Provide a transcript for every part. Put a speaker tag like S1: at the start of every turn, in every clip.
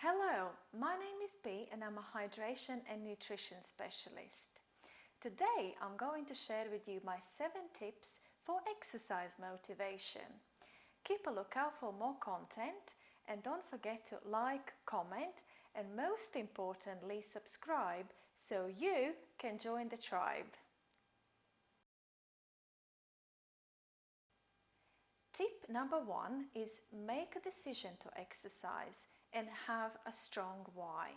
S1: Hello, my name is Bea and I'm a hydration and nutrition specialist. Today I'm going to share with you my 7 tips for exercise motivation. Keep a lookout for more content and don't forget to like, comment and most importantly subscribe so you can join the tribe. Tip number 1 is make a decision to exercise and have a strong why.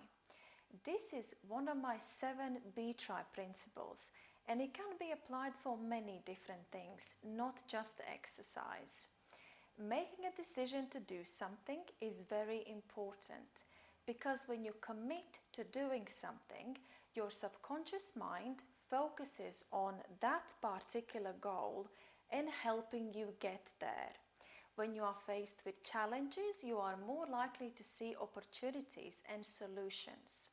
S1: This is one of my 7 B-Try principles and it can be applied for many different things, not just exercise. Making a decision to do something is very important because when you commit to doing something, your subconscious mind focuses on that particular goal and helping you get there. When you are faced with challenges, you are more likely to see opportunities and solutions.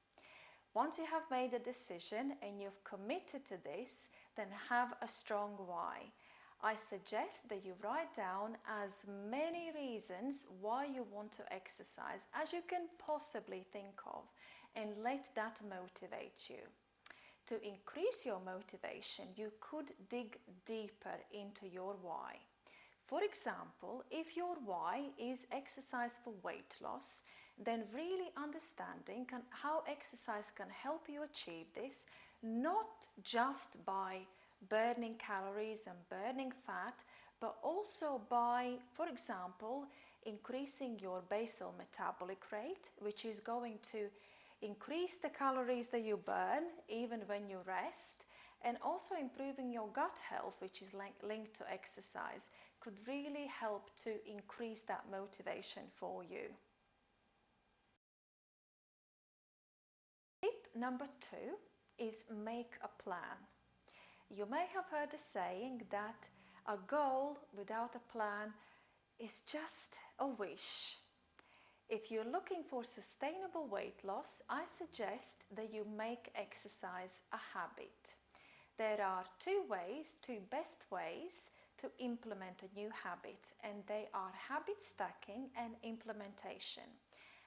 S1: Once you have made a decision and you've committed to this, then have a strong why. I suggest that you write down as many reasons why you want to exercise as you can possibly think of and let that motivate you. To increase your motivation, you could dig deeper into your why. For example, if your why is exercise for weight loss, then really understanding how exercise can help you achieve this, not just by burning calories and burning fat, but also by, for example, increasing your basal metabolic rate, which is going to increase the calories that you burn even when you rest, and also improving your gut health, which is linked to exercise, could really help to increase that motivation for you. Tip number 2 is make a plan. You may have heard the saying that a goal without a plan is just a wish. If you're looking for sustainable weight loss, I suggest that you make exercise a habit. There are two best ways to implement a new habit, and they are habit stacking and implementation.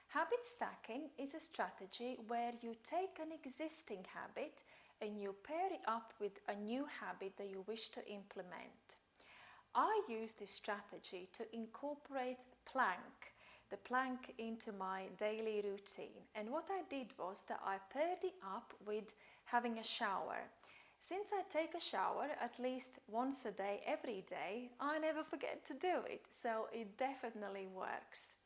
S1: Habit stacking is a strategy where you take an existing habit and you pair it up with a new habit that you wish to implement. I use this strategy to incorporate the plank into my daily routine. And what I did was that I paired it up with having a shower. Since I take a shower at least once a day, every day, I never forget to do it. So it definitely works.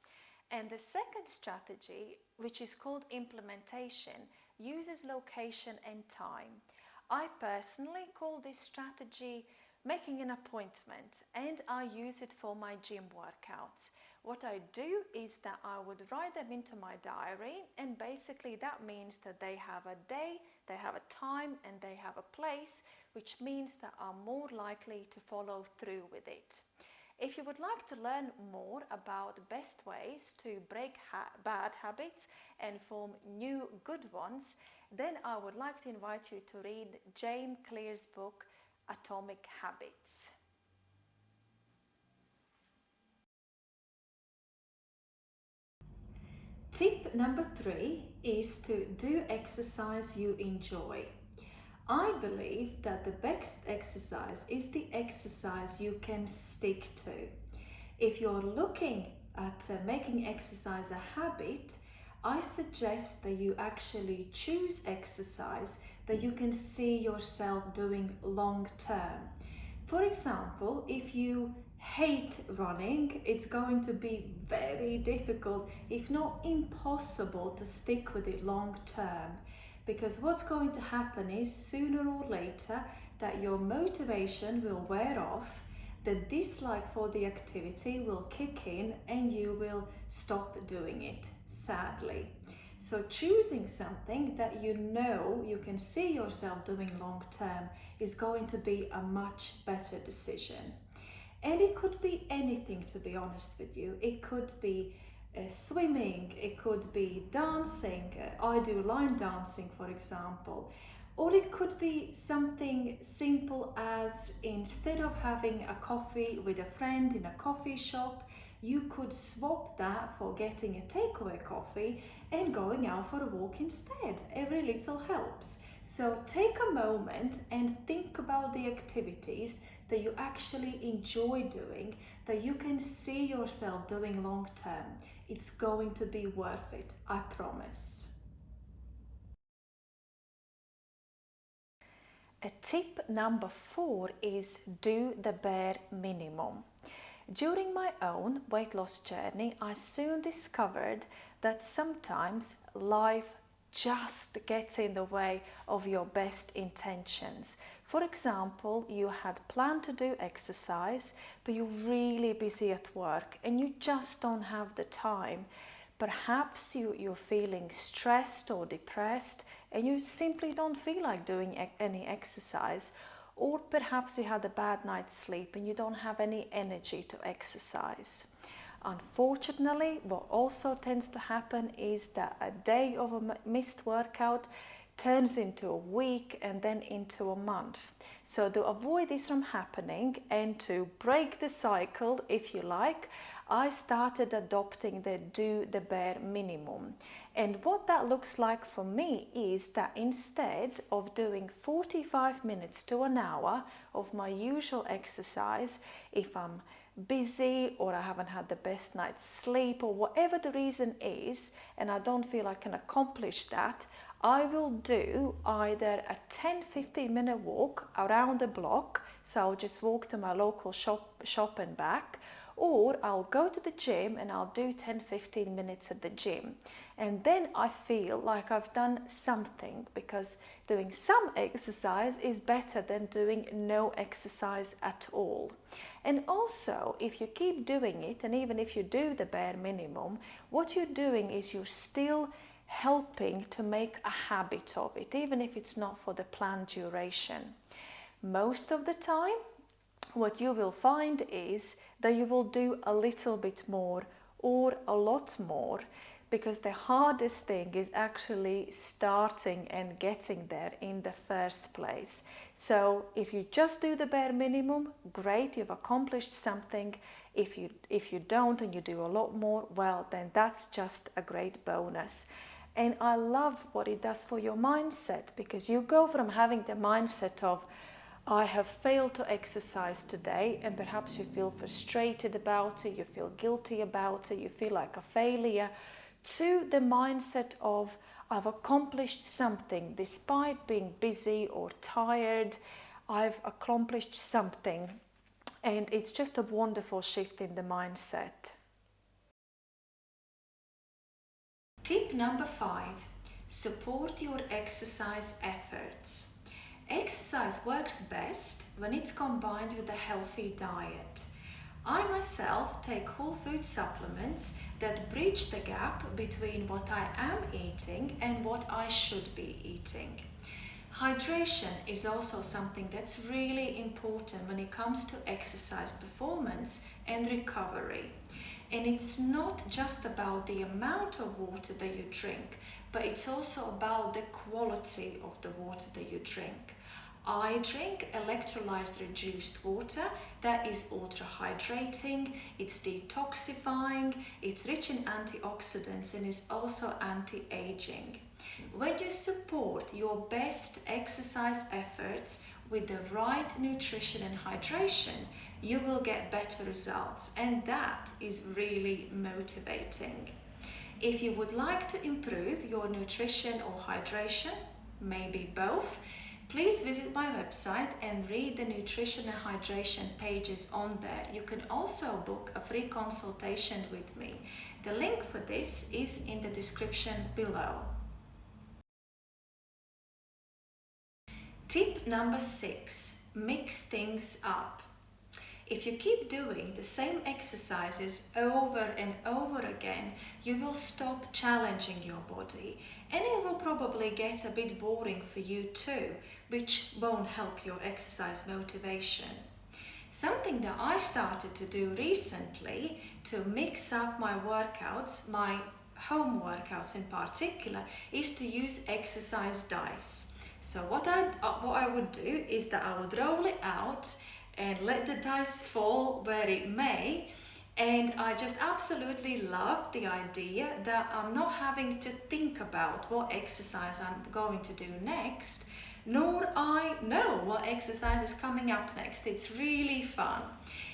S1: And the second strategy, which is called implementation, uses location and time. I personally call this strategy making an appointment, and I use it for my gym workouts. What I do is that I would write them into my diary, and basically that means that they have a day, they have a time, and they have a place, which means that I'm more likely to follow through with it. If you would like to learn more about best ways to break bad habits and form new good ones, then I would like to invite you to read James Clear's book, Atomic Habits. Tip number 3 is to do exercise you enjoy. I believe that the best exercise is the exercise you can stick to. If you're looking at making exercise a habit, I suggest that you actually choose exercise that you can see yourself doing long term. For example, if you hate running, it's going to be very difficult, if not impossible, to stick with it long term. Because what's going to happen is sooner or later that your motivation will wear off, the dislike for the activity will kick in and you will stop doing it, sadly. So choosing something that you know you can see yourself doing long term is going to be a much better decision. And it could be anything, to be honest with you. It could be swimming, it could be dancing. I do line dancing, for example. Or it could be something simple as, instead of having a coffee with a friend in a coffee shop,
S2: You could swap that for getting a takeaway coffee and going out for a walk instead. Every little helps. So take a moment and think about the activities that you actually enjoy doing, that you can see yourself doing long term. It's going to be worth it, I promise.
S1: A tip number 4 is do the bare minimum. During my own weight loss journey, I soon discovered that sometimes life just gets in the way of your best intentions. For example, you had planned to do exercise, but you're really busy at work and you just don't have the time. Perhaps you're feeling stressed or depressed and you simply don't feel like doing any exercise. Or perhaps you had a bad night's sleep and you don't have any energy to exercise. Unfortunately, what also tends to happen is that a day of a missed workout turns into a week and then into a month. So to avoid this from happening and to break the cycle, if you like, I started adopting the do the bare minimum. And what that looks like for me is that instead of doing 45 minutes to an hour of my usual exercise, if I'm busy or I haven't had the best night's sleep or whatever the reason is, and I don't feel I can accomplish that, I will do either a 10-15 minute walk around the block, so I'll just walk to my local shop and back, or I'll go to the gym and I'll do 10-15 minutes at the gym. And then I feel like I've done something, because doing some exercise is better than doing no exercise at all. And also, if you keep doing it, and even if you do the bare minimum, what you're doing is you're still helping to make a habit of it, even if it's not for the planned duration. Most of the time, what you will find is that you will do a little bit more or a lot more, because the hardest thing is actually starting and getting there in the first place. So if you just do the bare minimum, great, you've accomplished something. If you don't and you do a lot more, well, then that's just a great bonus. And I love what it does for your mindset, because you go from having the mindset of, I have failed to exercise today, and perhaps you feel frustrated about it, you feel guilty about it, you feel like a failure, to the mindset of, I've accomplished something despite being busy or tired. I've accomplished something, and it's just a wonderful shift in the mindset.
S2: Tip number 5, support your exercise efforts. Exercise works best when it's combined with a healthy diet. I myself take whole food supplements that bridge the gap between what I am eating and what I should be eating. Hydration is also something that's really important when it comes to exercise performance and recovery. And it's not just about the amount of water that you drink, but it's also about the quality of the water that you drink. I drink electrolyzed reduced water that is ultra hydrating, it's detoxifying, it's rich in antioxidants, and is also anti-aging. When you support your best exercise efforts with the right nutrition and hydration, you will get better results, and that is really motivating. If you would like to improve your nutrition or hydration, maybe both, please visit my website and read the nutrition and hydration pages on there. You can also book a free consultation with me. The link for this is in the description below. Tip number 6, mix things up. If you keep doing the same exercises over and over again, you will stop challenging your body, and it will probably get a bit boring for you too, which won't help your exercise motivation. Something that I started to do recently to mix up my workouts, my home workouts in particular, is to use exercise dice. So what I would do is that I would roll it out and let the dice fall where it may, And I just absolutely love the idea that I'm not having to think about what exercise I'm going to do next, nor I know what exercise is coming up next. It's really fun.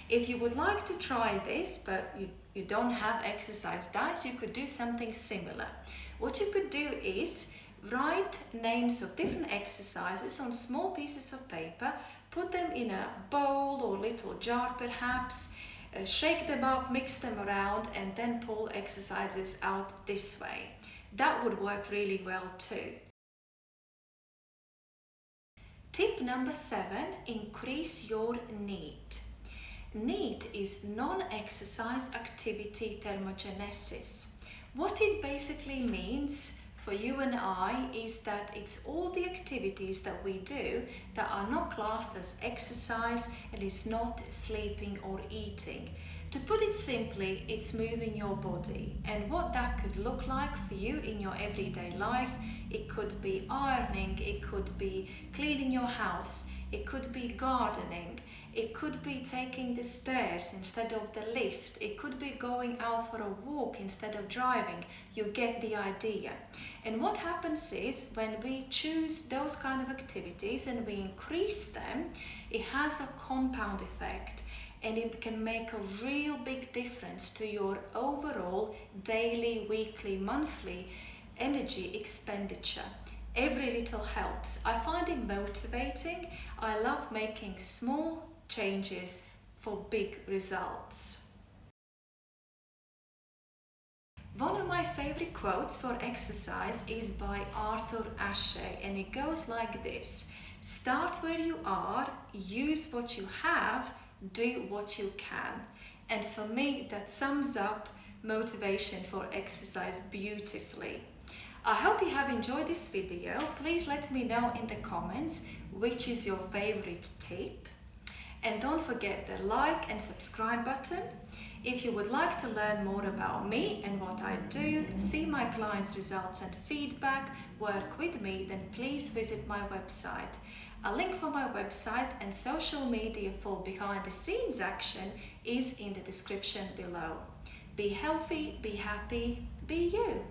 S2: If you would like to try this, but you don't have exercise dice, you could do something similar. What you could do is write names of different exercises on small pieces of paper, put them in a bowl or little jar perhaps, shake them up, mix them around, and then pull exercises out this way. That would work really well too. Tip number 7, increase your NEAT. NEAT is non-exercise activity thermogenesis. What it basically means for you and I is that it's all the activities that we do that are not classed as exercise and is not sleeping or eating. To put it simply, it's moving your body, and what that could look like for you in your everyday life. It could be ironing, it could be cleaning your house, it could be gardening, it could be taking the stairs instead of the lift, it could be going out for a walk instead of driving. You get the idea. And what happens is when we choose those kind of activities and we increase them, it has a compound effect. And it can make a real big difference to your overall daily, weekly, monthly energy expenditure. Every little helps. I find it motivating. I love making small changes for big results. One of my favorite quotes for exercise is by Arthur Ashe, and it goes like this: start where you are, use what you have, do what you can. And for me, that sums up motivation for exercise beautifully. I hope you have enjoyed this video. Please let me know in the comments which is your favorite tip. And don't forget the like and subscribe button. If you would like to learn more about me and what I do, see my clients' results and feedback, work with me, then please visit my website. A link for my website and social media for behind the scenes action is in the description below. Be healthy, be happy, be you.